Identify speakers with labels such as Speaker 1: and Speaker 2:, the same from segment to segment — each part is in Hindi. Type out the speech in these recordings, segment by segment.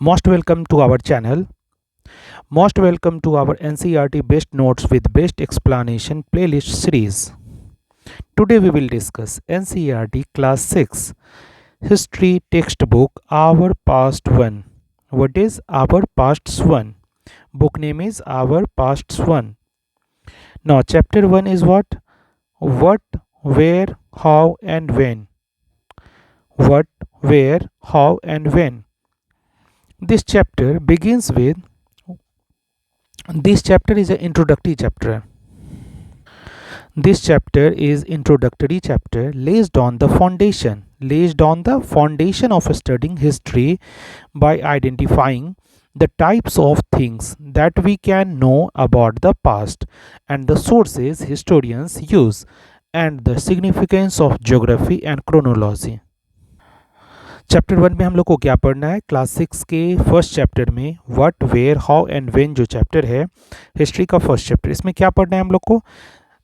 Speaker 1: Most welcome to our channel. Most welcome to our NCERT Best Notes with Best Explanation playlist series. Today we will discuss NCERT Class 6 History Textbook Our Past 1. What is Our Past 1? Book name is Our Past 1. Now chapter 1 is what? What, where, how and when. What, where, how and when. This chapter begins with This chapter is an introductory chapter. This chapter is introductory chapter laid on the foundation of studying history by identifying the types of things that we can know about the past and the sources historians use and the significance of geography and chronology. Chapter 1 में हम लोग को क्या पढ़ना है? क्लास 6 के फर्स्ट चैप्टर में what, where, how and when जो चैप्टर है हिस्ट्री का फर्स्ट चैप्टर, इसमें क्या पढ़ना है हम लोग को?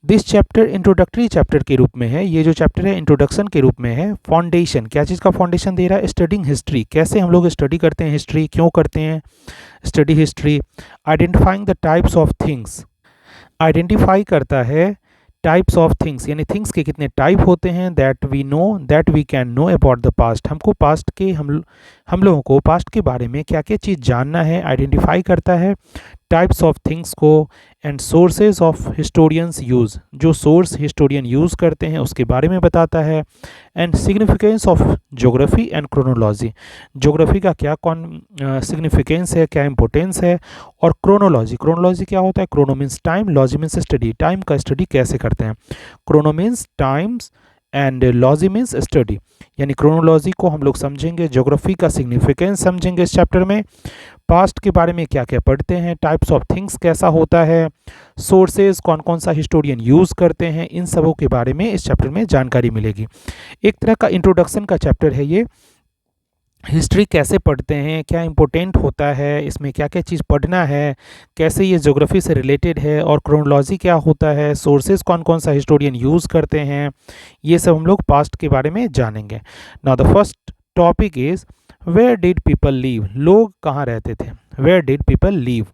Speaker 1: दिस चैप्टर इंट्रोडक्टरी चैप्टर के रूप में है. ये जो चैप्टर है इंट्रोडक्शन के रूप में है. फाउंडेशन, क्या चीज़ का फाउंडेशन दे रहा है? स्टडिंग हिस्ट्री, कैसे हम लोग स्टडी करते हैं हिस्ट्री, क्यों करते हैं study history. Identifying the types of things, identify करता है टाइप्स ऑफ थिंग्स, यानी थिंग्स के कितने टाइप होते हैं. That we can know about the past, हमको पास्ट के हम लोगों को पास्ट के बारे में क्या क्या चीज़ जानना है आइडेंटिफाई करता है. टाइप्स ऑफ थिंग्स को and sources of historians use, जो सोर्स हिस्टोरियन यूज़ करते हैं उसके बारे में बताता है. And significance of geography and chronology, geography का क्या सिग्निफिकेंस है, क्या इंपॉर्टेंस है. और क्रोनोलॉजी, क्रोनोलॉजी क्या होता है? Chrono means time, logy means study, time का स्टडी कैसे करते हैं. Chrono means times and logy means study, यानी क्रोनोलॉजी को हम लोग समझेंगे, ज्योग्राफी का सिग्निफिकेंस समझेंगे इस चैप्टर में. पास्ट के बारे में क्या क्या पढ़ते हैं, टाइप्स ऑफ थिंग्स कैसा होता है, सोर्सेज कौन कौन सा हिस्टोरियन यूज़ करते हैं, इन सबों के बारे में इस चैप्टर में जानकारी मिलेगी. एक तरह का इंट्रोडक्शन का चैप्टर है ये. हिस्ट्री कैसे पढ़ते हैं, क्या इंपॉर्टेंट होता है, इसमें क्या क्या चीज़ पढ़ना है, कैसे ये ज्योग्राफी से रिलेटेड है, और क्रोनोलॉजी क्या होता है, सोर्सेज कौन कौन सा हिस्टोरियन यूज़ करते हैं, ये सब हम लोग पास्ट के बारे में जानेंगे. Now the first topic is where did people live, लोग कहाँ रहते थे. Where did people live.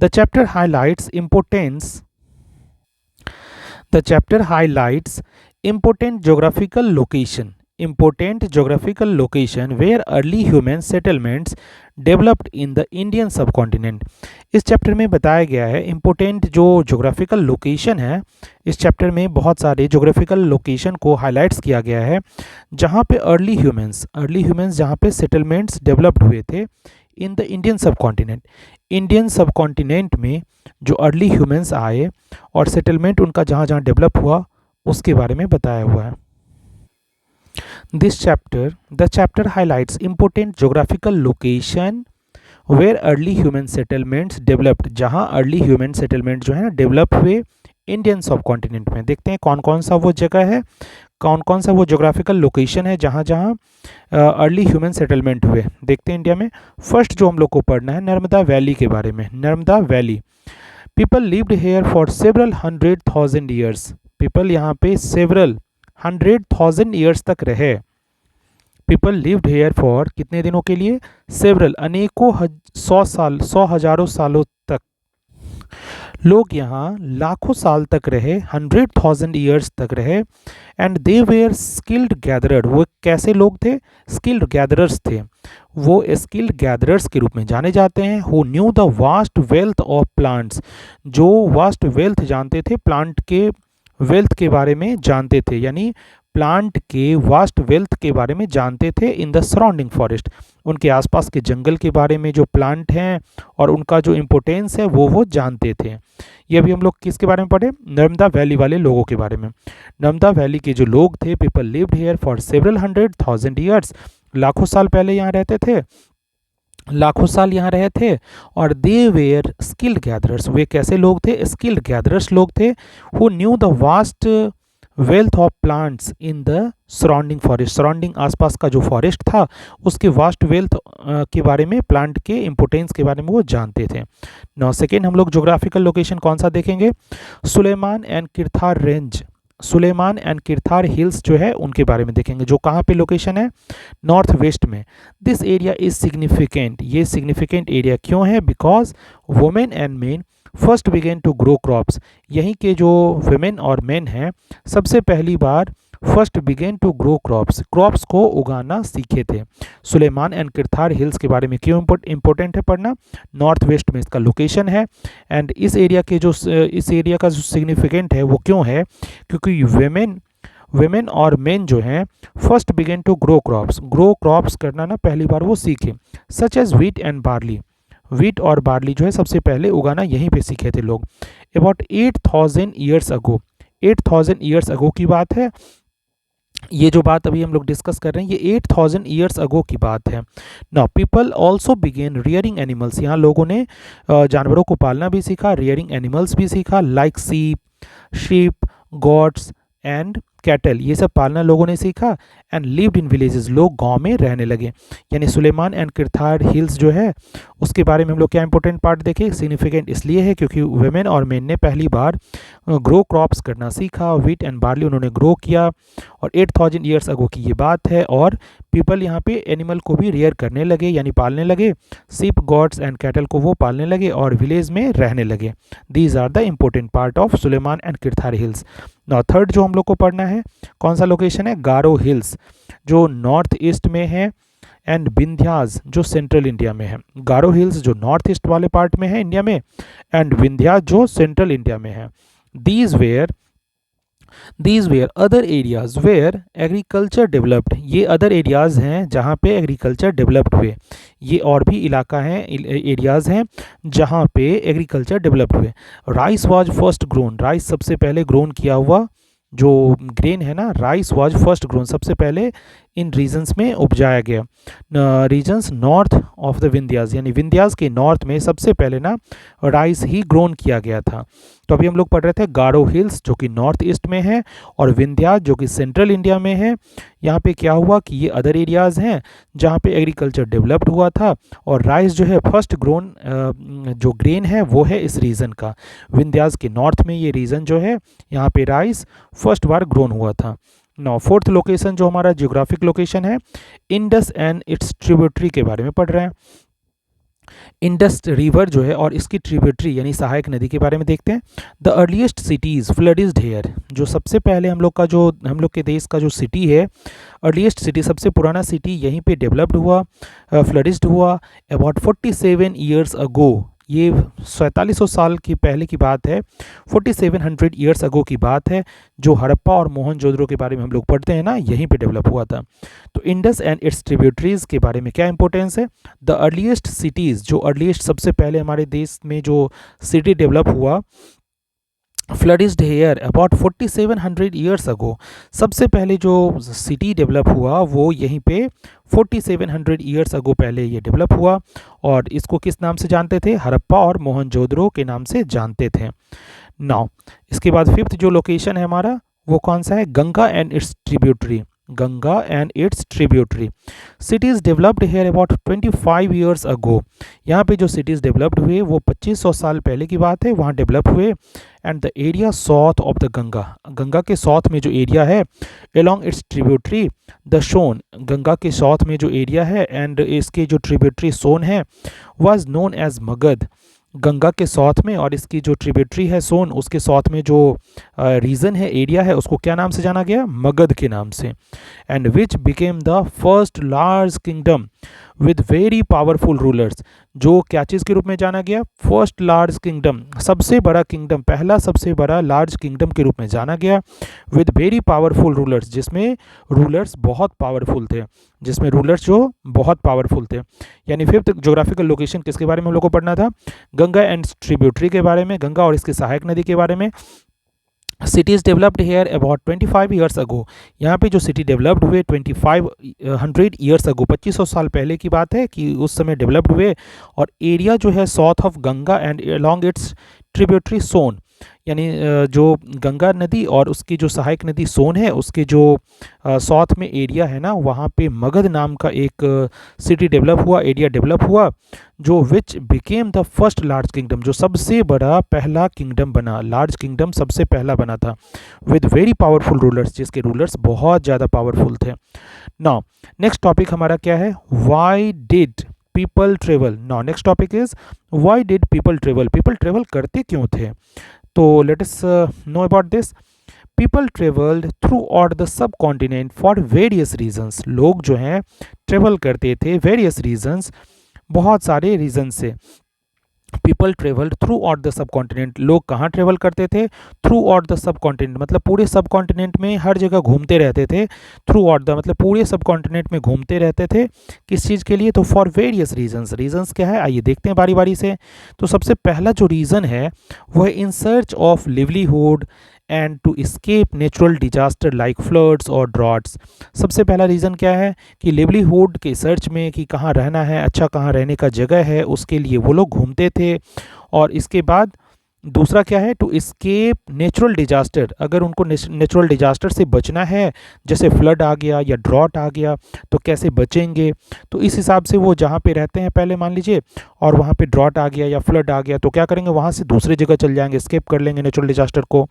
Speaker 1: The chapter highlights importance the chapter highlights important geographical location where early human settlements developed in the Indian subcontinent. इस चैप्टर में बताया गया है इम्पोर्टेंट जो जोग्राफिकल लोकेशन है. इस चैप्टर में बहुत सारे जोग्राफिकल लोकेशन को हाईलाइट्स किया गया है जहाँ पे अर्ली ह्यूमंस जहाँ पे सेटलमेंट्स डेवलप्ड हुए थे इन द इंडियन सबकॉन्टिनेंट में जो अर्ली ह्यूमंस आए और सेटलमेंट उनका जहाँ जहाँ डेवलप हुआ उसके बारे में बताया हुआ है. The chapter highlights important geographical location where early human settlements developed, जहाँ early human settlement जो है ना डेवलप हुए इंडियन सब कॉन्टिनेंट में. देखते हैं कौन कौन सा वो जगह है, कौन कौन सा वो जोग्राफिकल लोकेशन है जहाँ जहाँ अर्ली ह्यूमन सेटलमेंट हुए. देखते हैं इंडिया में. फर्स्ट जो हम लोग को पढ़ना है नर्मदा वैली के बारे में. Narmada valley, people lived here for several 100,000 years. People यहाँ पे सेवरल 100,000 ईयर्स तक रहे. पीपल लिव्ड हेयर फॉर कितने दिनों के लिए? सेवरल, अनेकों 100 हजारों सालों तक. लोग यहाँ लाखों साल तक रहे, 100,000 ईयर्स तक रहे. And they were skilled gatherer, वो कैसे लोग थे? स्किल्ड गैदरर्स थे. वो स्किल्ड गैदरर्स के रूप में जाने जाते हैं. Who knew the vast wealth of plants, जो वास्ट वेल्थ जानते थे, प्लांट के वेल्थ के बारे में जानते थे, यानी प्लांट के वास्ट वेल्थ के बारे में जानते थे. इन द सराउंडिंग फॉरेस्ट, उनके आसपास के जंगल के बारे में जो प्लांट हैं और उनका जो इम्पोर्टेंस है वो जानते थे. ये भी हम लोग किसके बारे में पढ़े? नर्मदा वैली वाले लोगों के बारे में. नर्मदा वैली के जो लोग थे, people lived here for several 100,000 years, लाखों साल पहले यहाँ रहते थे, लाखों साल यहाँ रहे थे. और दे वेयर स्किल्ड गैदरर्स, वे कैसे लोग थे? स्किल्ड गैदरर्स लोग थे. Who knew the vast wealth of plants in the surrounding forest, surrounding आसपास का जो फॉरेस्ट था उसके वास्ट वेल्थ के बारे में, प्लांट के इंपोर्टेंस के बारे में वो जानते थे. नाउ सेकेंड हम लोग जोग्राफिकल लोकेशन कौन सा देखेंगे? Sulaiman and Kirthar range. Sulaiman and Kirthar hills जो है उनके बारे में देखेंगे, जो कहाँ पे लोकेशन है, नॉर्थ वेस्ट में। दिस एरिया इज सिग्निफिकेंट, ये सिग्निफिकेंट एरिया क्यों है, because women and men first began to grow crops, यहीं के जो वुमेन और मेन हैं सबसे पहली बार first began to grow crops, crops को उगाना सीखे थे। सुलेमान एंड किरथार हिल्स के बारे में क्यों इंपॉर्टेंट है पढ़ना, नॉर्थ वेस्ट में इसका लोकेशन है। एंड इस एरिया के जो इस एरिया का जो सिग्निफिकेंट है वो क्यों है, क्योंकि वेमेन और मेन जो हैं first began to grow crops करना ना पहली बार वो सीखे, such as wheat and barley, wheat और बार्ली जो है सबसे पहले उगाना यहीं पे सीखे थे लोग। About 8000 years ago, 8000 years ago की बात है, ये जो बात अभी हम लोग डिस्कस कर रहे हैं ये 8000 ईयर्स अगो की बात है। Now people also began rearing animals, यहाँ लोगों ने जानवरों को पालना भी सीखा, रियरिंग एनिमल्स भी सीखा, like sheep gods and cattle, ये सब पालना लोगों ने सीखा। एंड लिव्ड इन विलेजेस, लोग गांव में रहने लगे। यानी सुलेमान एंड किरथार हिल्स जो है उसके बारे में हम लोग क्या इंपॉर्टेंट पार्ट देखें, सिग्निफिकेंट इसलिए है क्योंकि वुमेन और मेन ने पहली बार ग्रो क्रॉप्स करना सीखा, व्हीट एंड बार्ली उन्होंने ग्रो किया, और 8000 ईयर्स अगो की ये बात है। और पीपल यहाँ पे एनिमल को भी रियर करने लगे यानी पालने लगे, सीप गॉड्स एंड कैटल को वो पालने लगे और विलेज में रहने लगे। These are the important part of Sulaiman and Kirthar hills. Now third जो हम लोग को पढ़ना है कौन सा लोकेशन है, गारो हिल्स जो नॉर्थ ईस्ट में है, एंड विंध्यास जो सेंट्रल इंडिया में है। गारो हिल्स जो नॉर्थ ईस्ट वाले पार्ट में है इंडिया में, एंड विंध्यास जो सेंट्रल इंडिया में है। These were other areas where agriculture developed, ये अदर एरियाज़ हैं जहाँ पे एग्रीकल्चर डेवलप्ड हुए, ये और भी इलाका हैं एरियाज़ हैं जहाँ पे एग्रीकल्चर डेवलप्ड हुए। Rice was first grown, rice सबसे पहले ग्रोन किया हुआ जो ग्रेन है ना, राइस वाज फर्स्ट ग्रोन, सबसे पहले इन रीजन्स में उपजाया गया। Regions north of the Vindhyas, यानी विंध्यास के नॉर्थ में सबसे पहले ना राइस ही ग्रोन किया गया था। तो अभी हम लोग पढ़ रहे थे गारो हिल्स जो कि नॉर्थ ईस्ट में है और विंध्यास जो कि सेंट्रल इंडिया में है। यहाँ पे क्या हुआ कि ये अदर एरियाज़ हैं जहाँ पे एग्रीकल्चर डेवलप्ड हुआ था, और राइस जो है फर्स्ट ग्रोन जो ग्रेन है वो है इस रीजन का। विंध्यास के नॉर्थ में ये रीजन जो है यहाँ पे राइस फर्स्ट बार ग्रोन हुआ था। नाउ फोर्थ लोकेशन जो हमारा जियोग्राफिक लोकेशन है, इंडस एंड इट्स ट्रिब्यूटरी के बारे में पढ़ रहे हैं। इंडस रिवर जो है और इसकी ट्रिब्यूटरी यानी सहायक नदी के बारे में देखते हैं। द अर्लीस्ट सिटीज़ फ्लडिज्ड हेयर, जो सबसे पहले हम लोग के देश का जो सिटी है, अर्लीस्ट सिटी सबसे पुराना सिटी यहीं पे डेवलप्ड हुआ, फ्लडिज्ड हुआ अबाउट 47 ईयर्स अगो, ये 4700 साल की पहले की बात है, 4700 ईयर्स अगो की बात है, जो हड़प्पा और मोहनजोदड़ो के बारे में हम लोग पढ़ते हैं ना, यहीं पे डेवलप हुआ था। तो इंडस एंड इट्स ट्रिब्यूटरीज़ के बारे में क्या इंपॉर्टेंस है, द अर्लीस्ट सिटीज़, जो अर्लीस्ट सबसे पहले हमारे देश में जो सिटी डेवलप हुआ, फ्लडिज्ड हेयर अबाउट 4700 ईयर्स अगो, सबसे पहले जो सिटी डेवलप हुआ वो यहीं पे 4700 ईयर्स अगो पहले ये डेवलप हुआ, और इसको किस नाम से जानते थे, हड़प्पा और मोहनजोदड़ो के नाम से जानते थे। नाउ इसके बाद फिफ्थ जो लोकेशन है हमारा वो कौन सा है, Ganga and its tributary, Ganga and its tributary. Cities developed here about 25 years ago, यहाँ पे जो सिटीज़ डेवलप्ड हुए वो 2500 साल पहले की बात है, वहाँ डेवलप हुए। And the area south of the Ganga, Ganga के साउथ में जो एरिया है, एलोंग इट्स ट्रिब्यूटरी द सोन, गंगा के साउथ में जो एरिया है एंड इसके जो ट्रिब्यूटरी सोन है, was known as Magadh, Ganga के साउथ में और इसकी जो ट्रिब्यूटरी है सोन, उसके साउथ में जो रीजन है, एरिया है, उसको क्या नाम से जाना गया, मगध के नाम से। And which became the first large kingdom with very powerful rulers, जो क्या चीज़ के रूप में जाना गया, फर्स्ट लार्ज किंगडम, सबसे बड़ा किंगडम, पहला सबसे बड़ा लार्ज किंगडम के रूप में जाना गया, विद वेरी पावरफुल रूलर्स, जिसमें रूलर्स बहुत पावरफुल थे, जिसमें रूलर्स जो बहुत पावरफुल थे। यानी फिफ्थ ज्योग्राफिकल लोकेशन किसके बारे में हम लोग को पढ़ना था, गंगा एंड ट्रिब्यूटरी के बारे में, गंगा और इसके सहायक नदी के बारे में। Cities developed here about 25 years ago, यहाँ पे जो सिटी डेवलप्ड हुए 2500 ईयर्स अगो, 2500 साल पहले की बात है कि उस समय डेवलप्ड हुए, और एरिया जो है south of Ganga and along its tributary Son, यानी जो गंगा नदी और उसकी जो सहायक नदी सोन है, उसके जो साउथ में एरिया है ना, वहाँ पे मगध नाम का एक सिटी डेवलप हुआ, एरिया डेवलप हुआ, जो which became the first large kingdom, जो सबसे बड़ा पहला किंगडम बना, लार्ज किंगडम सबसे पहला बना था, विद वेरी पावरफुल रूलर्स, जिसके रूलर्स बहुत ज़्यादा पावरफुल थे। नाउ नेक्स्ट टॉपिक हमारा क्या है, why did people travel. Now next topic is why did people travel, people travel करते क्यों थे। तो let us know about this. People travelled throughout the subcontinent for various reasons, लोग जो हैं ट्रेवल करते थे वेरियस रीजन्स, बहुत सारे रीजन से। People travelled throughout the सब कॉन्टिनेंट, लोग कहाँ ट्रेवल करते थे, थ्रू आउट द सब कॉन्टिनेंट, मतलब पूरे सब कॉन्टिनेंट में हर जगह घूमते रहते थे, थ्रू आउट द मतलब पूरे सब कॉन्टिनेंट में घूमते रहते थे, किस चीज़ के लिए, तो फॉर वेरियस रीजन्स। रीजन्स क्या है, आइए देखते हैं बारी बारी से। तो सबसे पहला जो रीज़न है वो है in search of livelihood and to escape natural disaster like floods और ड्रॉट्स। सबसे पहला रीज़न क्या है कि लिवलीहुड के सर्च में, कि कहाँ रहना है, अच्छा कहाँ रहने का जगह है, उसके लिए वो लोग घूमते थे। और इसके बाद दूसरा क्या है, टू escape नेचुरल डिजास्टर, अगर उनको नेचुरल डिजास्टर से बचना है, जैसे फ्लड आ गया या ड्रॉट आ गया, तो कैसे बचेंगे। तो इस हिसाब से वो जहाँ पे रहते हैं पहले मान लीजिए, और वहाँ पे ड्रॉट आ गया या फ्लड आ गया, तो क्या करेंगे, वहाँ से दूसरी जगह चल जाएंगे, स्केप कर लेंगे नेचुरल डिजास्टर को।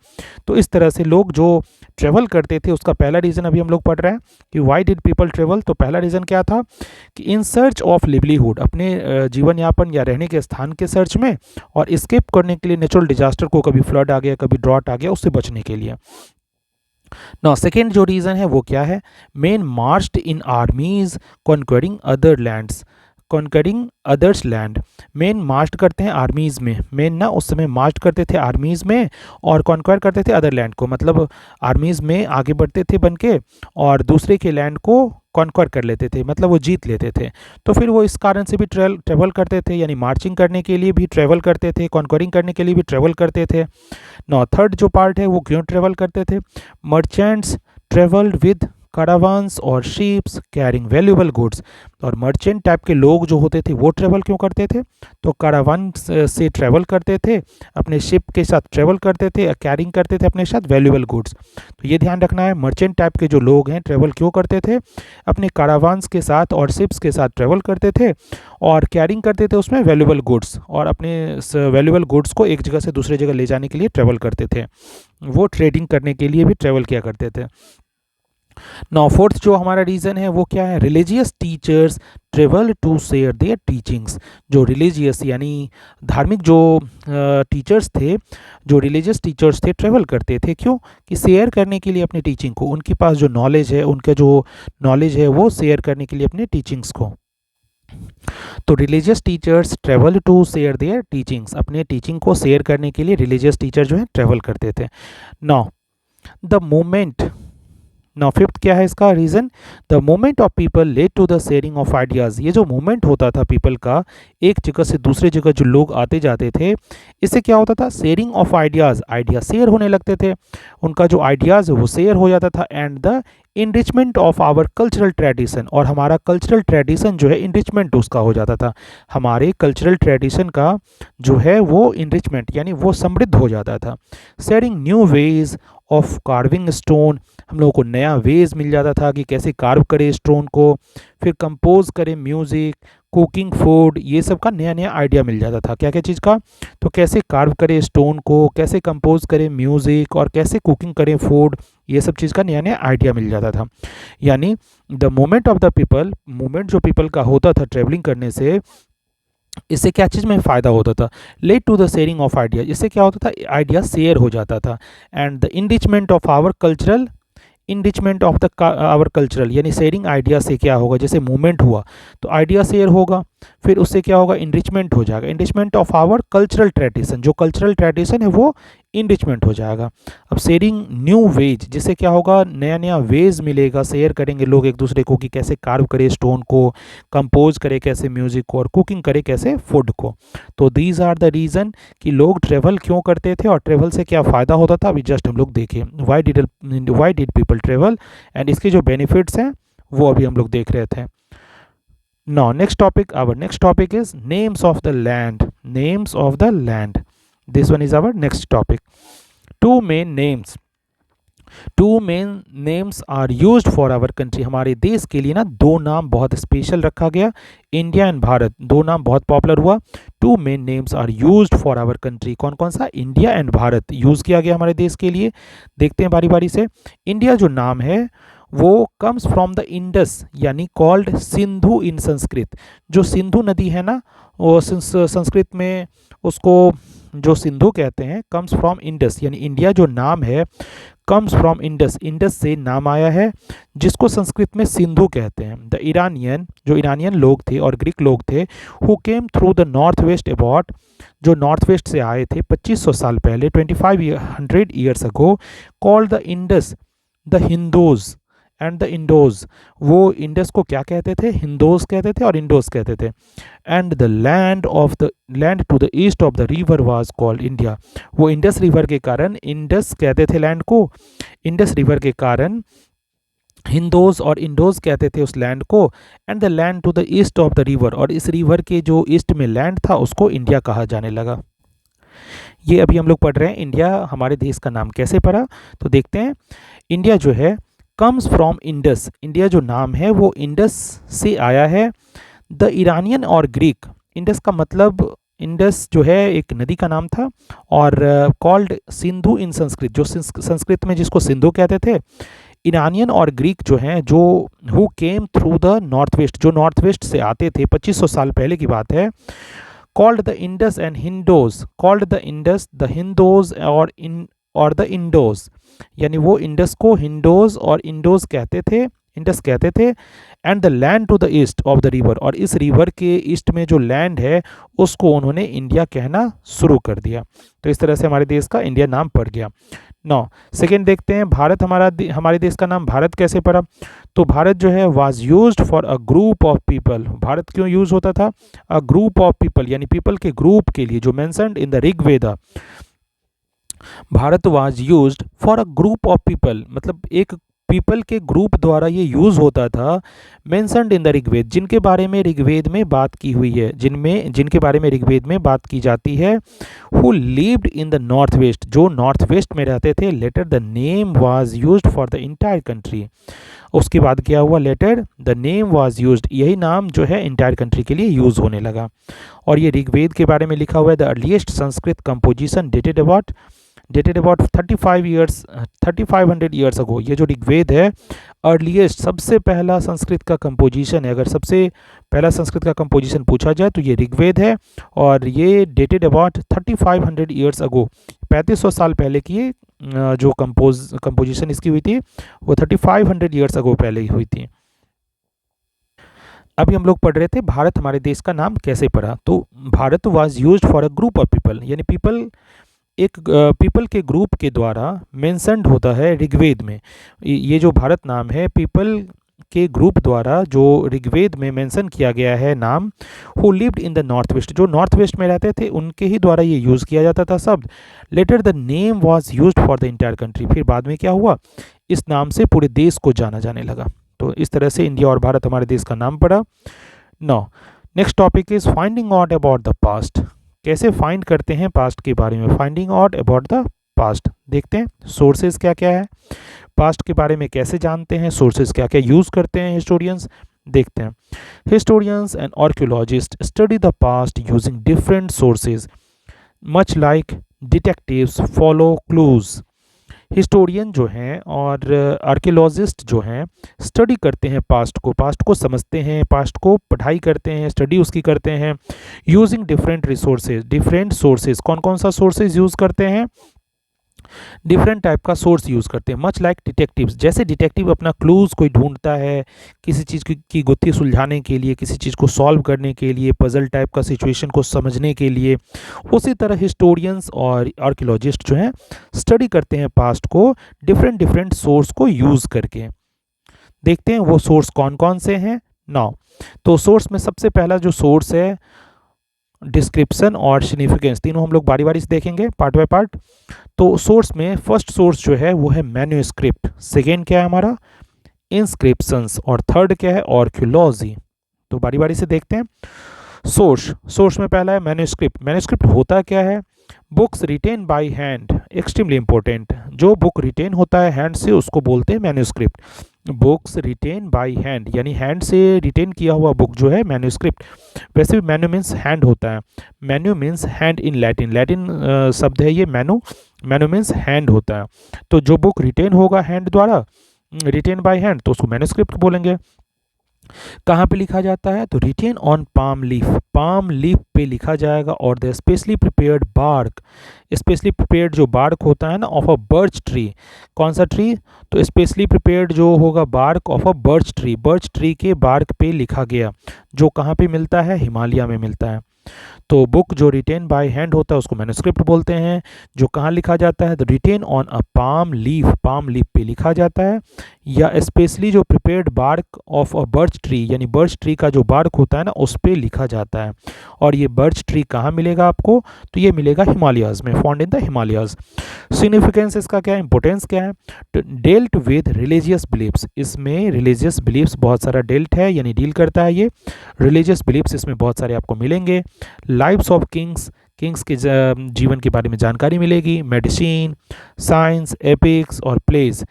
Speaker 1: तो इस तरह से लोग जो ट्रेवल करते थे, उसका पहला रीज़न अभी हम लोग पढ़ रहे हैं कि वाई डिड पीपल ट्रेवल। तो पहला रीज़न क्या था कि इन सर्च ऑफ लिवलीहुड, अपने जीवन यापन या रहने के स्थान के सर्च में, और स्केप करने के लिए नेचुरल डिजास्टर को, कभी फ्लड आ गया कभी ड्रॉट आ गया, उससे बचने के लिए। ना सेकेंड जो रीज़न है वो क्या है, men marched in armies conquering other lands, conquering others land. Men march करते हैं आर्मीज़ में, मेन ना उस समय मार्च करते थे आर्मीज़ में, और कॉन्क्वायर करते थे अदर लैंड को, मतलब आर्मीज़ में आगे बढ़ते थे बन के, और दूसरे के लैंड को कॉन्क्वायर कर लेते थे, मतलब वो जीत लेते थे। तो फिर वो इस कारण से भी ट्रेवल करते थे, यानी मार्चिंग करने के लिए भी ट्रेवल करते थे, कॉन्क्वरिंग करने के लिए भी ट्रेवल करते थे। नौ थर्ड जो पार्ट है वो क्यों ट्रेवल करते थे, मर्चेंट्स ट्रेवल्ड विद कारावान्स और शिप्स कैरिंग वैल्यूएबल गुड्स। और मर्चेंट टाइप के लोग जो होते थे वो ट्रेवल क्यों करते थे, तो कारावान से ट्रेवल करते थे, अपने शिप के साथ ट्रेवल करते थे, कैरिंग करते थे अपने साथ वैल्यूएबल गुड्स। तो ये ध्यान रखना है, मर्चेंट टाइप के जो लोग हैं ट्रेवल क्यों करते थे, अपने कारावान्स के साथ और शिप्स के साथ ट्रेवल करते थे, और कैरिंग करते थे उसमें वैल्यूएबल गुड्स, और अपने वैल्यूएबल गुड्स को एक जगह से दूसरी जगह ले जाने के लिए ट्रेवल करते थे, वो ट्रेडिंग करने के लिए भी ट्रेवल किया करते थे। नाउ फोर्थ जो हमारा रीज़न है वो क्या है, religious teachers travel to share their teachings. जो रिलीजियस यानी धार्मिक जो टीचर्स थे, जो रिलीजियस टीचर्स थे, ट्रेवल करते थे क्यों, कि शेयर करने के लिए अपनी टीचिंग को, उनके पास जो नॉलेज है, उनका जो नॉलेज है वो शेयर करने के लिए अपने टीचिंग्स को। तो religious teachers travel to share their teachings, अपने टीचिंग को शेयर करने के लिए रिलीजियस टीचर जो है ट्रेवल करते थे। Now the movement, now fifth क्या है इसका reason, the movement of people led to the sharing of ideas. ये जो मोमेंट होता था पीपल का, एक जगह से दूसरे जगह जो लोग आते जाते थे, इससे क्या होता था, sharing of ideas, idea share होने लगते थे, उनका जो आइडियाज़ है वो शेयर हो जाता था, and the enrichment of our cultural tradition, और हमारा कल्चरल ट्रेडिशन जो है इनरिचमेंट उसका हो जाता था, हमारे कल्चरल ट्रेडिशन का जो है वो इनरिचमेंट यानी वो समृद्ध हो जाता था। Sharing new ways of carving stone, हम लोगों को नया वेज मिल जाता था कि कैसे कार्व करें स्टोन को, फिर कंपोज करें म्यूज़िक, कुकिंग फूड, ये सब का नया नया आइडिया मिल जाता था, क्या क्या चीज़ का, तो कैसे कार्व करें स्टोन को, कैसे कंपोज करें म्यूज़िक, और कैसे कुकिंग करें फूड, ये सब चीज़ का नया नया आइडिया मिल जाता था। यानी the movement of the people, moment जो पीपल का होता था ट्रेवलिंग करने से, इससे क्या चीज़ में फ़ायदा होता था, led to the sharing of idea, इससे क्या होता था, आइडिया शेयर हो जाता था, and the enrichment of our cultural, enrichment of the our cultural, यानी शेयरिंग आइडिया से क्या होगा, जैसे मूवमेंट हुआ तो आइडिया शेयर होगा, फिर उससे क्या होगा, इनरिचमेंट हो जाएगा, enrichment of our cultural tradition, जो कल्चरल ट्रेडिशन है वो इनरिचमेंट हो जाएगा। अब शेयरिंग न्यू वेज, जिससे क्या होगा, नया नया वेज मिलेगा, शेयर करेंगे लोग एक दूसरे को कि कैसे कार्व करे स्टोन को, कंपोज करे कैसे म्यूज़िक को, और कुकिंग करे कैसे फूड को। तो दीज आर द रीज़न कि लोग ट्रेवल क्यों करते थे और ट्रेवल से क्या फ़ायदा होता था, अभी जस्ट हम लोग देखें why did people travel, and इसके जो बेनिफिट्स हैं वो अभी हम लोग देख रहे थे। Now next topic, our next topic is names of the land, names of the land. This one is our next topic. Two main names are used for our country. हमारे देश के लिए ना दो नाम बहुत स्पेशल रखा गया, इंडिया एंड भारत, दो नाम बहुत पॉपुलर हुआ। Two main names are used for our country, कौन कौन सा? इंडिया एंड भारत यूज़ किया गया हमारे देश के लिए। देखते हैं बारी बारी से। इंडिया जो नाम है वो कम्स फ्रॉम द इंडस, यानी कॉल्ड सिंधु इन संस्कृत। जो सिंधु नदी है ना, वो संस्कृत में उसको जो सिंधु कहते हैं, कम्स फ्रॉम इंडस, यानी इंडिया जो नाम है कम्स फ्रॉम इंडस, इंडस से नाम आया है, जिसको संस्कृत में सिंधु कहते हैं। द ईरानियन, जो ईरानियन लोग थे और ग्रीक लोग थे, who came through the north waste about, जो नॉर्थ वेस्ट से आए थे 2500 साल पहले, 2500 years ago, called the Indus the Hindus and the indoors. वो इंडस को क्या कहते थे? हिंदोज कहते थे और इंडोज कहते थे। And the land to the east of the river was called India. वो इंडस रिवर के कारण इंडस कहते थे लैंड को, इंडस रिवर के कारण हिंदोज और इंडोज कहते थे उस लैंड को। And the land to the east of the river, और इस रिवर के जो ईस्ट में लैंड था उसको इंडिया कहा जाने लगा। ये अभी हम लोग पढ़ रहे हैं इंडिया हमारे देश का नाम कैसे पड़ा। तो देखते हैं, इंडिया जो है कम्स फ्रॉम इंडस, इंडिया जो नाम है वो इंडस से आया है। द ईरानियन और ग्रीक, इंडस का मतलब, इंडस जो है एक नदी का नाम था, और कॉल्ड सिंधु इन संस्कृत, जो संस्कृत में जिसको सिंधु कहते थे। ईरानियन और ग्रीक जो हैं, जो who came through the north west, जो नॉर्थ वेस्ट से आते थे, 2500 साल पहले की बात है। Called the Indus and Hindus, called the Indus the Hindus और द इंडोज, यानी वो इंडस को हिंदोज और इंडोज कहते थे, इंडस कहते थे। And the land to the east of the river, और इस रिवर के ईस्ट में जो लैंड है उसको उन्होंने इंडिया कहना शुरू कर दिया। तो इस तरह से हमारे देश का इंडिया नाम पड़ गया। नौ सेकेंड देखते हैं, भारत हमारे देश का नाम भारत कैसे पड़ा। तो भारत जो है was used for a group of people. Bharat क्यों यूज होता था? अ ग्रुप ऑफ पीपल, यानी पीपल के ग्रुप के लिए, जो mentioned in the Rigveda. Bharat was used for a group of people, मतलब एक पीपल के ग्रुप द्वारा ये यूज होता था। मेंशन्ड इन द ऋग्वेद, जिनके बारे में ऋग्वेद में बात की हुई है, जिनके बारे में ऋग्वेद में बात की जाती है। Who lived in the north west, जो नॉर्थ वेस्ट में रहते थे। Later the name was used for the entire country, उसके बाद क्या हुआ? Later the name was used, यही नाम जो है इंटायर कंट्री के लिए यूज होने लगा। और ये ऋग्वेद के बारे में लिखा हुआ है। The earliest Sanskrit composition dated about 3500 years ago. ये जो ऋग्वेद है, अर्लीस्ट, सबसे पहला संस्कृत का कंपोजिशन है। अगर सबसे पहला संस्कृत का कंपोजिशन पूछा जाए तो ये ऋग्वेद है, और ये डेटेड अबाउट 3500 ईयर्स अगो, 3500 साल पहले की जो कंपोजिशन इसकी हुई थी वो 3500 ईयर्स अगो पहले ही हुई थी। अभी हम लोग पढ़ रहे थे भारत हमारे देश का नाम कैसे पड़ा। तो Bharat was used for a group of people, यानी एक पीपल के ग्रुप के द्वारा मेंशन्ड होता है ऋग्वेद में। ये जो भारत नाम है पीपल के ग्रुप द्वारा जो ऋग्वेद में मेंशन किया गया है नाम। Who lived in the north west, जो नॉर्थ वेस्ट में रहते थे उनके ही द्वारा ये यूज़ किया जाता था शब्द। Later the name was used for the entire country, फिर बाद में क्या हुआ? इस नाम से पूरे देश को जाना जाने लगा। तो इस तरह से इंडिया और भारत हमारे देश का नाम पड़ा। Now next topic is finding out about the past. कैसे फाइंड करते हैं पास्ट के बारे में? Finding out about the past. देखते हैं सोर्सेज क्या क्या है, पास्ट के बारे में कैसे जानते हैं, सोर्सेज क्या क्या यूज़ करते हैं हिस्टोरियंस। देखते हैं, historians and archaeologist study the past using different sources much like detectives follow clues. Historian जो हैं और आर्कियोलॉजिस्ट जो हैं स्टडी करते हैं पास्ट को समझते हैं, पास्ट को पढ़ाई करते हैं, स्टडी उसकी करते हैं। Using different resources, different sources, कौन कौन सा सोर्सेज यूज़ करते हैं? डिफरेंट टाइप का सोर्स यूज़ करते हैं। मच लाइक डिटेक्टिव्स, जैसे डिटेक्टिव अपना क्लूज़ कोई ढूंढता है किसी चीज़ की गुत्थी सुलझाने के लिए, किसी चीज़ को सॉल्व करने के लिए, पजल टाइप का सिचुएशन को समझने के लिए, उसी तरह हिस्टोरियंस और आर्कियोलॉजिस्ट जो हैं स्टडी करते हैं पास्ट को डिफरेंट सोर्स को यूज़ करके। देखते हैं वो सोर्स कौन कौन से हैं। नाउ तो सोर्स में सबसे पहला जो सोर्स है डिस्क्रिप्शन और सिग्निफिकेंस, तीनों हम लोग बारी बारी से देखेंगे पार्ट बाय पार्ट। तो सोर्स में फर्स्ट सोर्स जो है वो है मैन्युस्क्रिप्ट, सेकेंड क्या है हमारा इंस्क्रिप्शंस, और थर्ड क्या है आर्कियोलॉजी। तो बारी बारी से देखते हैं। सोर्स में पहला है मैन्युस्क्रिप्ट। मैन्युस्क्रिप्ट होता क्या है? Books written by hand, extremely important, जो बुक रिटेन होता है हैंड से उसको बोलते हैं manuscript. Books written by hand यानी हैंड से रिटेन किया हुआ बुक जो है मैन्यूस्क्रिप्ट। वैसे भी मैन्यू मीन्स हैंड होता है, menu means hand in Latin, Latin शब्द है ये मैन्यू, मैन्यू मीन्स हैंड होता है। तो जो बुक रिटेन होगा हैंड द्वारा, रिटेन बाय हैंड, तो उसको मैन्यूस्क्रिप्ट बोलेंगे। कहाँ पे लिखा जाता है, तो रिटेन ऑन पाम लीफ पे लिखा जाएगा, और the specially prepared bark, specially prepared जो बार्क होता है ना ऑफ अ बर्च ट्री, कौन सा ट्री, तो स्पेशली प्रिपेयर्ड जो होगा bark of a birch tree के बार्क पे लिखा गया, जो कहाँ पे मिलता है, हिमालय में मिलता है। तो बुक जो रिटेन बाय हैंड होता है उसको मैन्यूस्क्रिप्ट बोलते हैं। जो कहाँ लिखा जाता है, तो written on a palm leaf पे लिखा जाता है, या स्पेशली जो prepared bark of a birch tree यानी बर्च ट्री का जो बार्क होता है ना उस पे लिखा जाता है। और ये बर्च ट्री कहाँ मिलेगा आपको, तो ये मिलेगा हिमालयाज़ में, found in the Himalayas. Significance इसका क्या है, इंपॉर्टेंस क्या है, तो डेल्ट विद रिलीजियस बिलीफ्स, इसमें रिलीजियस बिलीफ्स बहुत सारा डेल्ट है यानी डील करता है ये, रिलीजियस बिलीफ्स इसमें बहुत सारे आपको मिलेंगे। लाइव्स ऑफ किंग्स, किंग्स के जीवन के बारे में जानकारी मिलेगी। मेडिसिन, साइंस, एपिक्स और plays,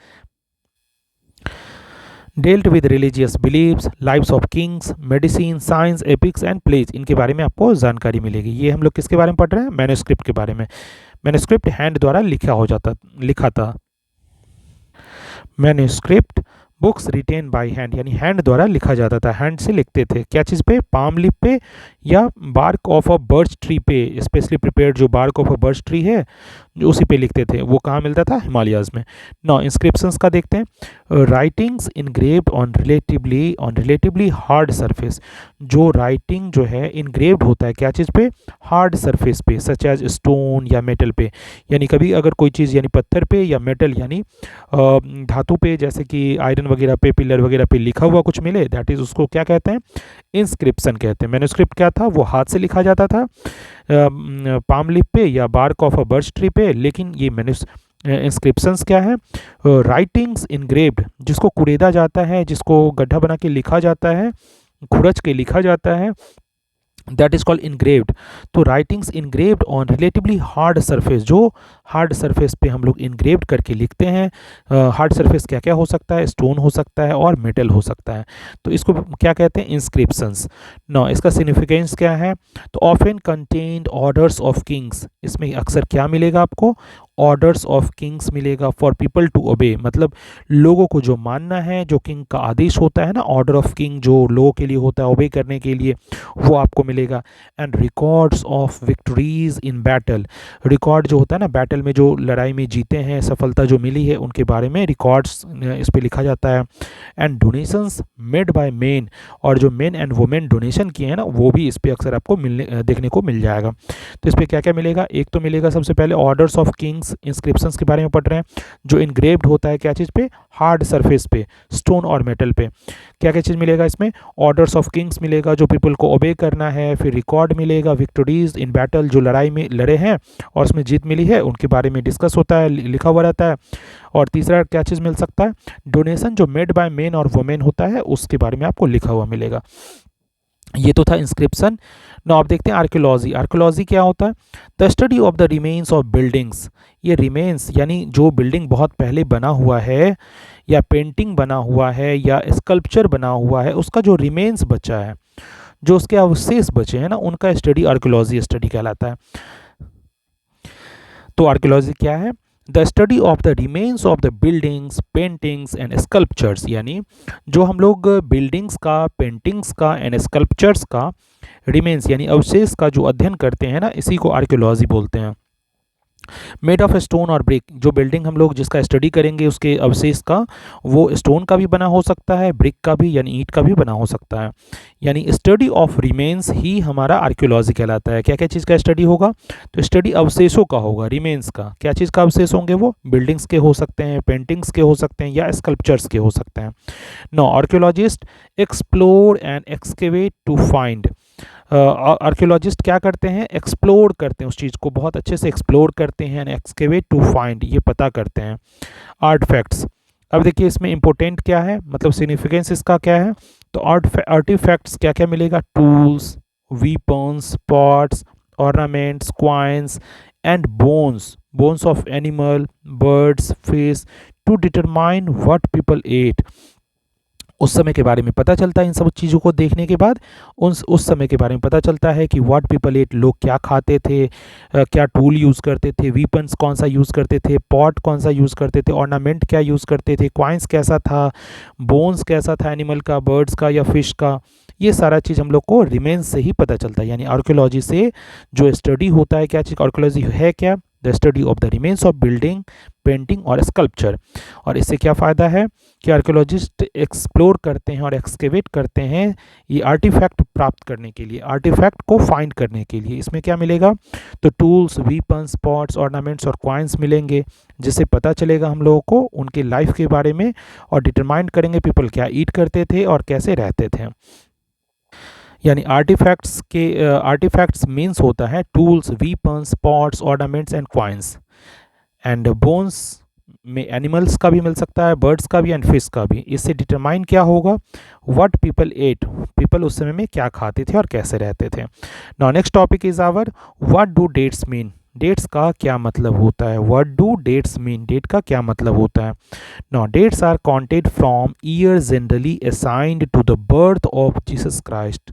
Speaker 1: dealt with religious beliefs, lives of kings, medicine, science, epics and plays, इनके बारे में आपको जानकारी मिलेगी। ये हम लोग किसके बारे में पढ़ रहे हैं, मैन्यूस्क्रिप्ट के बारे में। मैन्यूस्क्रिप्ट हैंड द्वारा लिखा था। Manuscript books written by hand यानी हैंड द्वारा लिखा जाता था, हैंड से लिखते थे। क्या चीज़ पे, पाम लीफ पे या bark of a birch tree पे, स्पेशली प्रिपेयर्ड जो bark of a birch tree है जो उसी पे लिखते थे। वो कहाँ मिलता था, हिमालयाज़ में। नौ इंस्क्रिप्शंस का देखते हैं। Writings engraved on relatively hard surface, जो राइटिंग जो है इनग्रेव्ड होता है क्या चीज़ पे, हार्ड सरफेस पे, सच एज स्टोन या मेटल पे। यानी कभी अगर कोई चीज़ यानी पत्थर पे या मेटल यानी धातु पे, जैसे कि आयरन वगैरह पे, पिलर वगैरह पे लिखा हुआ कुछ मिले, दैट इज़ उसको क्या कहते हैं, इंस्क्रिप्शन कहते हैं। मैन्यूस्क्रिप्ट क्या था, वो हाथ से लिखा जाता था पाम लीफ पे या bark of a birch tree पे, लेकिन ये इंस्क्रिप्शंस क्या है, राइटिंग्स इनग्रेव्ड, जिसको कुरेदा जाता है, जिसको गड्ढा बना के लिखा जाता है, खुरच के लिखा जाता है, दैट इज कॉल्ड इनग्रेव्ड। तो writings engraved on relatively hard surface, जो हार्ड सरफेस पे हम लोग इनग्रेव्ड करके लिखते हैं। हार्ड सरफेस क्या क्या हो सकता है, स्टोन हो सकता है और मेटल हो सकता है, तो इसको क्या कहते हैं, इंस्क्रिप्शंस। नौ इसका सिग्निफिकेंस क्या है, तो often contained orders of Kings, इसमें अक्सर क्या मिलेगा आपको, ऑर्डर्स ऑफ किंग्स मिलेगा, फॉर पीपल टू ओबे, मतलब लोगों को जो मानना है, जो किंग का आदेश होता है ना, ऑर्डर ऑफ किंग जो लोगों के लिए होता है ओबे करने के लिए, वो आपको मिलेगा। And records of victories in battle, record जो होता है ना बैटल में, जो लड़ाई में जीते हैं, सफलता जो मिली है उनके बारे में रिकॉर्ड्स इस पे लिखा जाता है। And donations made by main, और जो मेन एंड वुमेन डोनेशन किए हैं ना वो भी इस पे अक्सर आपको देखने को मिल जाएगा। तो इस पे क्या क्या मिलेगा, एक तो मिलेगा सबसे पहले ऑर्डर्स ऑफ किंग्स, इंस्क्रिप्शंस के बारे में पढ़ रहे हैं, जो इनग्रेव्ड होता है क्या चीज़ पे, हार्ड सरफेस पे, स्टोन और मेटल पे। क्या क्या चीज़ मिलेगा इसमें, ऑर्डर्स ऑफ किंग्स मिलेगा, जो पीपल को ओबे करना है, फिर रिकॉर्ड मिलेगा, विक्टोरीज इन बैटल, जो लड़ाई में लड़े हैं और उसमें जीत मिली है उनके बारे में डिस्कस होता है, लिखा हुआ रहता है। और तीसरा क्या चीज़ मिल सकता है, डोनेशन जो मेड बाय मेन और वुमेन होता है उसके बारे में आपको लिखा हुआ मिलेगा। ये तो था इंस्क्रिप्शन। ना आप देखते हैं आर्कियोलॉजी, आर्कियोलॉजी क्या होता है, the study of the remains of buildings, ये रिमेन्स यानी जो बिल्डिंग बहुत पहले बना हुआ है या पेंटिंग बना हुआ है या स्कल्पचर बना हुआ है, उसका जो रिमेन्स बचा है, जो उसके अवशेष बचे हैं ना, उनका स्टडी आर्कियोलॉजी स्टडी कहलाता है। तो आर्कियोलॉजी क्या है, the study of the remains of the buildings, paintings and sculptures, यानी जो हम लोग बिल्डिंग्स का, पेंटिंग्स का एंड स्कल्पचर्स का रिमेन्स यानी अवशेष का जो अध्ययन करते हैं ना, इसी को आर्कियोलॉजी बोलते हैं। मेड ऑफ स्टोन और ब्रिक, जो बिल्डिंग हम लोग जिसका स्टडी करेंगे उसके अवशेष का, वो स्टोन का भी बना हो सकता है, ब्रिक का भी यानी ईंट का भी बना हो सकता है। यानी स्टडी ऑफ रिमेन्स ही हमारा आर्कियोलॉजी कहलाता है। क्या क्या चीज़ का स्टडी होगा, तो स्टडी अवशेषों का होगा, रिमेन्स का। क्या चीज़ का अवशेष होंगे, वो बिल्डिंग्स के हो सकते हैं, पेंटिंग्स के हो सकते हैं या स्कल्पचर्स के हो सकते हैं। No archaeologist explore and excavate to find, archaeologist क्या करते हैं, एक्सप्लोर करते हैं, उस चीज़ को बहुत अच्छे से एक्सप्लोर करते हैं, एक्सकेवेट टू फाइंड, ये पता करते हैं। आर्टिफैक्ट्स, अब देखिए इसमें इंपॉर्टेंट क्या है, मतलब सिग्निफिकेंस इसका क्या है, तो आर्टिफैक्ट्स क्या क्या मिलेगा, tools, weapons, pots, ornaments, coins, and bones of animal, birds, fish to determine what people ate. उस समय के बारे में पता चलता है इन सब चीज़ों को देखने के बाद। उस समय के बारे में पता चलता है कि व्हाट पीपल एट, लोग क्या खाते थे, क्या टूल यूज़ करते थे, वीपन्स कौन सा यूज़ करते थे, पॉट कौन सा यूज़ करते थे, ऑर्नामेंट क्या यूज़ करते थे, क्वाइंस कैसा था, बोन्स कैसा था एनिमल का, बर्ड्स का या फिश का। ये सारा चीज़ हम लोग को रिमेन्स से ही पता चलता है। यानी आर्कियोलॉजी से जो स्टडी होता है, क्या चीज़ आर्कियोलॉजी है, क्या the study of the remains of building, painting और स्कल्पचर। और इससे क्या फ़ायदा है कि आर्कियोलॉजिस्ट एक्सप्लोर करते हैं और एक्सकेवेट करते हैं ये आर्टिफैक्ट प्राप्त करने के लिए, आर्टिफैक्ट को फाइंड करने के लिए। इसमें क्या मिलेगा, तो टूल्स, वीपन्स, पॉट्स, ऑर्नामेंट्स और क्वाइंस मिलेंगे, जिससे पता चलेगा हम लोगों को उनके लाइफ के बारे में और डिटरमाइन करेंगे पीपल क्या ईट करते थे और कैसे रहते थे। यानी आर्टिफैक्ट्स मीन्स होता है tools, weapons, pots, ornaments and coins. And bones में एनिमल्स का भी मिल सकता है, बर्ड्स का भी एंड फिश का भी। इससे डिटरमाइन क्या होगा, व्हाट पीपल एट, पीपल उस समय में क्या खाते थे और कैसे रहते थे। Now next topic is our what do dates mean, dates का क्या मतलब होता है, what do dates mean, date का क्या मतलब होता है। Now dates are counted from year generally assigned to the birth of Jesus Christ.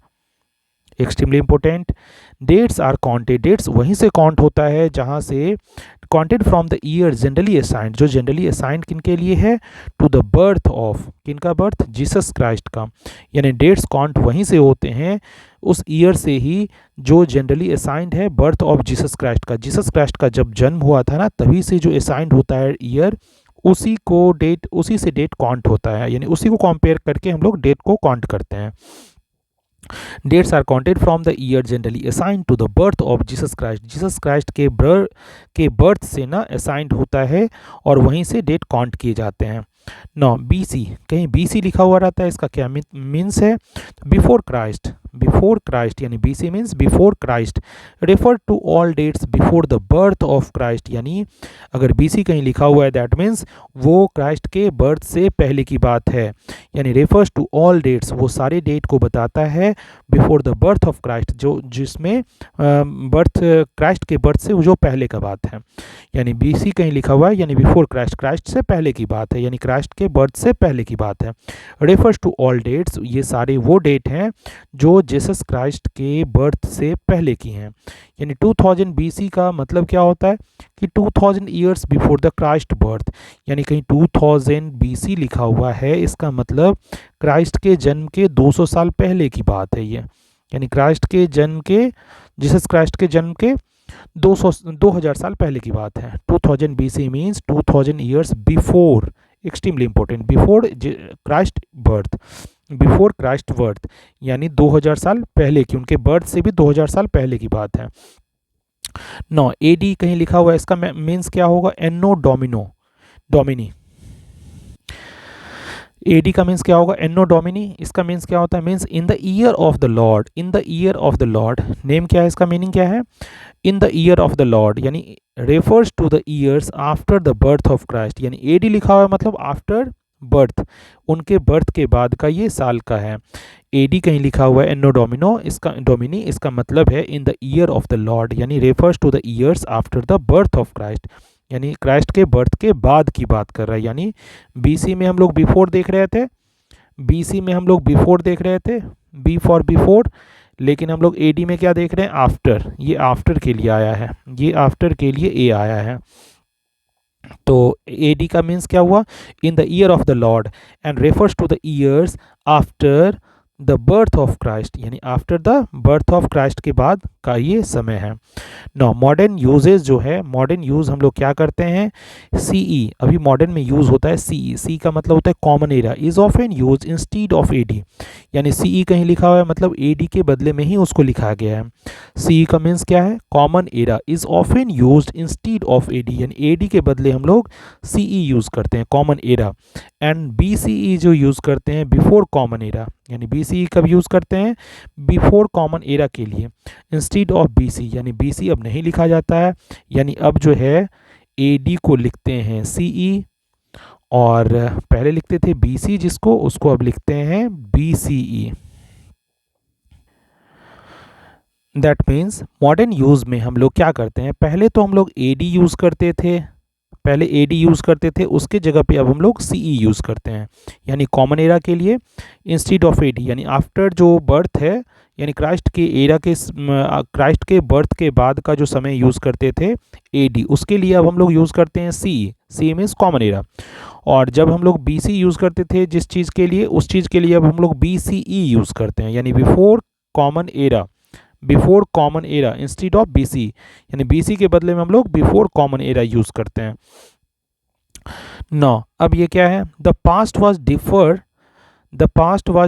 Speaker 1: Extremely important, dates are counted, dates वहीं से काउंट होता है जहाँ से counted from the year generally assigned, जो जनरली असाइंड किन के लिए है, टू द बर्थ ऑफ, किन का बर्थ, जीसस क्राइस्ट का। यानी डेट्स काउंट वहीं से होते हैं उस ईयर से ही जो जनरली असाइंड है बर्थ ऑफ जीसस क्राइस्ट का। जीसस क्राइस्ट का जब जन्म हुआ था ना, तभी से जो असाइंड होता है ईयर, उसी को डेट, उसी से डेट काउंट होता है। यानी उसी को कंपेयर करके हम लोग डेट को काउंट करते हैं। Dates are counted from the year generally assigned to the birth of Jesus Christ, Jesus Christ के बर्थ से ना असाइंड होता है और वहीं से डेट काउंट किए जाते हैं। नौ बीसी, कहीं बीसी लिखा हुआ रहता है, इसका क्या मीन्स है, बिफोर क्राइस्ट, बिफोर क्राइस्ट, यानी BC means before Christ, refer to all dates before the birth of Christ. यानी अगर बीसी कहीं लिखा हुआ है दैट मीन्स वो क्राइस्ट के बर्थ से पहले की बात है। यानी रेफर्स टू ऑल डेट्स, वो सारे डेट को बताता है before the birth of Christ, जो जिसमें बर्थ, क्राइस्ट के बर्थ से जो पहले का बात है। यानी बीसी कहीं लिखा हुआ है यानी बिफोर क्राइस्ट, क्राइस्ट से पहले की बात है, यानी क्राइस्ट के बर्थ से पहले की बात है। रेफर्स टू ऑल डेट्स, ये सारे वो डेट हैं जो जीसस क्राइस्ट के बर्थ से पहले की हैं। यानी 2000 बीसी का मतलब क्या होता है कि 2000 years before the Christ birth. यानी कहीं 2000 बीसी लिखा हुआ है, इसका मतलब क्राइस्ट के जन्म के 200 साल पहले की बात है ये। यानी क्राइस्ट के जन्म के, जीसस क्राइस्ट के जन्म के 2000 साल पहले की बात है। 2000 BC means 2000 years before, extremely important, before Christ birth, before Christ birth, यानी 2000 साल पहले की, उनके बर्थ से भी 2000 साल पहले की बात है। नौ एडी कहीं लिखा हुआ है, इसका मीन्स क्या होगा, एनो डोमिनी। एडी का मीन्स क्या होगा, एनो डोमिनी। इसका मीन्स क्या होता है, means in the year of the Lord, in the year of the Lord. Name क्या है, इसका मीनिंग क्या है, in the year of the Lord, यानी refers to the years after the birth of Christ. यानी एडी लिखा हुआ है मतलब आफ्टर बर्थ, उनके बर्थ के बाद का ये साल का है। एडी कहीं लिखा हुआ है एनो डोमिनी, इसका मतलब है in the year of the Lord, यानी refers to the years after the birth of Christ, यानी क्राइस्ट के बर्थ के बाद की बात कर रहा है। यानी बीसी में हम लोग बिफोर देख रहे थे, बीसी में हम लोग बिफोर देख रहे थे, बी फॉर बिफोर, लेकिन हम लोग एडी में क्या देख रहे हैं, आफ्टर। ये आफ्टर के लिए आया है, ये आफ्टर के लिए ए आया है। तो एडी का मीन्स क्या हुआ, in the year of the Lord and refers to the years after the birth of Christ, यानी after the birth of Christ के बाद का ये समय है। नो मॉडर्न यूजेस जो है, मॉडर्न यूज़ हम लोग क्या करते हैं, सीई, अभी मॉडर्न में यूज़ होता है सीई, सी का मतलब होता है common era, is often use instead of AD. यानी सीई कहीं लिखा हुआ है मतलब एडी के बदले में ही उसको लिखा गया है। सीई का मीन्स क्या है, common era, is often used instead of AD, यानी एडी के बदले हम लोग सीई यूज़ करते हैं, कॉमन एरा। एंड बीसीई जो यूज़ करते हैं बिफोर कॉमन एरा, यानी बीसीई कब यूज़ करते हैं, बिफोर कॉमन एरा के लिए, इंस्टीड ऑफ बीसी, यानी बीसी अब नहीं लिखा जाता है, यानी अब जो है एडी को लिखते हैं सीई, और पहले लिखते थे बीसी जिसको, उसको अब लिखते हैं BCE. That means modern use में हम लोग क्या करते हैं, पहले तो हम लोग एडी यूज़ करते थे, पहले एडी यूज़ करते थे, उसके जगह पे अब हम लोग सीई यूज़ करते हैं। यानी कॉमन एरा के लिए इंस्टीड ऑफ एडी, यानी आफ्टर जो बर्थ है, यानी क्राइस्ट के एरा के क्राइस्ट के बर्थ के बाद का जो समय यूज़ करते थे एडी, उसके लिए अब हम लोग यूज़ करते हैं CE. C means common era. और जब हम लोग बीसी यूज़ करते थे जिस चीज़ के लिए, उस चीज़ के लिए अब हम लोग बीसीई यूज़ करते हैं, यानी before common era, before common era instead of BC, यानी बीसी के बदले में हम लोग बिफोर कॉमन एरा यूज़ करते हैं। नौ, अब ये क्या है, the past was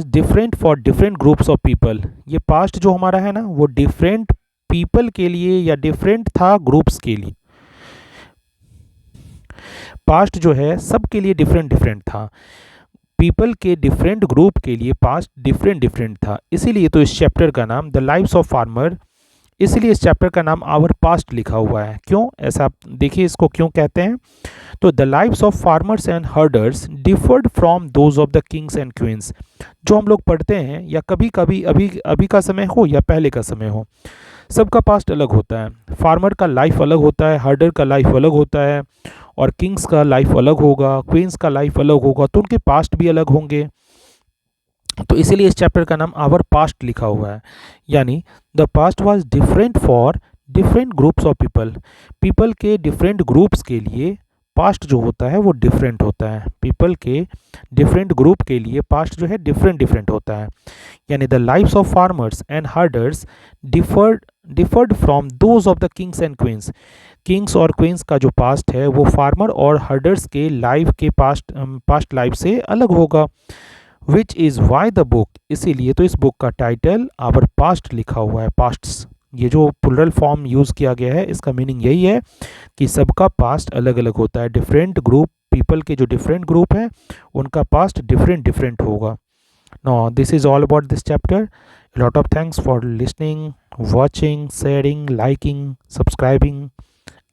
Speaker 1: different for different groups of people. ये पास्ट जो हमारा है ना, वो डिफरेंट पीपल के लिए या डिफरेंट था ग्रुप्स के लिए। पास्ट जो है सबके लिए डिफरेंट डिफरेंट था, पीपल के डिफरेंट ग्रुप के लिए पास्ट डिफरेंट डिफरेंट था। इसीलिए तो इस चैप्टर का नाम द लाइव्स ऑफ फार्मर, इसीलिए इस चैप्टर का नाम आवर पास्ट लिखा हुआ है। क्यों ऐसा, देखिए इसको क्यों कहते हैं। तो the lives of farmers and herders deferred from those of the Kings and queen's. जो हम लोग पढ़ते हैं, या कभी कभी अभी अभी का समय हो या पहले का समय हो, सबका पास्ट अलग होता है। फार्मर का लाइफ अलग होता है, हर्डर का लाइफ अलग होता है, और किंग्स का लाइफ अलग होगा, क्वींस का लाइफ अलग होगा, तो उनके पास्ट भी अलग होंगे। तो इसीलिए इस चैप्टर का नाम आवर पास्ट लिखा हुआ है। यानी the past was different for different groups of people, people के डिफरेंट ग्रुप्स के लिए पास्ट जो होता है वो डिफरेंट होता है। पीपल के डिफरेंट ग्रुप के लिए पास्ट जो है डिफरेंट डिफरेंट होता है। यानी the lives of farmers and herders deferred from those of the Kings and queen's. Kings और क्वींस का जो पास्ट है वो फार्मर और हर्डर्स के लाइफ के पास्ट लाइफ से अलग होगा। Which is why the book, इसीलिए तो इस बुक का टाइटल आवर पास्ट लिखा हुआ है। पास्ट्स, ये जो प्लुरल फॉर्म यूज़ किया गया है, इसका मीनिंग यही है कि सबका पास्ट अलग अलग होता है। डिफरेंट ग्रुप, पीपल के जो डिफरेंट ग्रुप हैं उनका पास्ट डिफरेंट डिफरेंट होगा। Now, this is all about this chapter. A lot of thanks for listening, watching, sharing, liking, subscribing.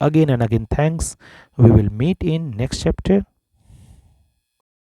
Speaker 1: Again and again, thanks. We will meet in next chapter.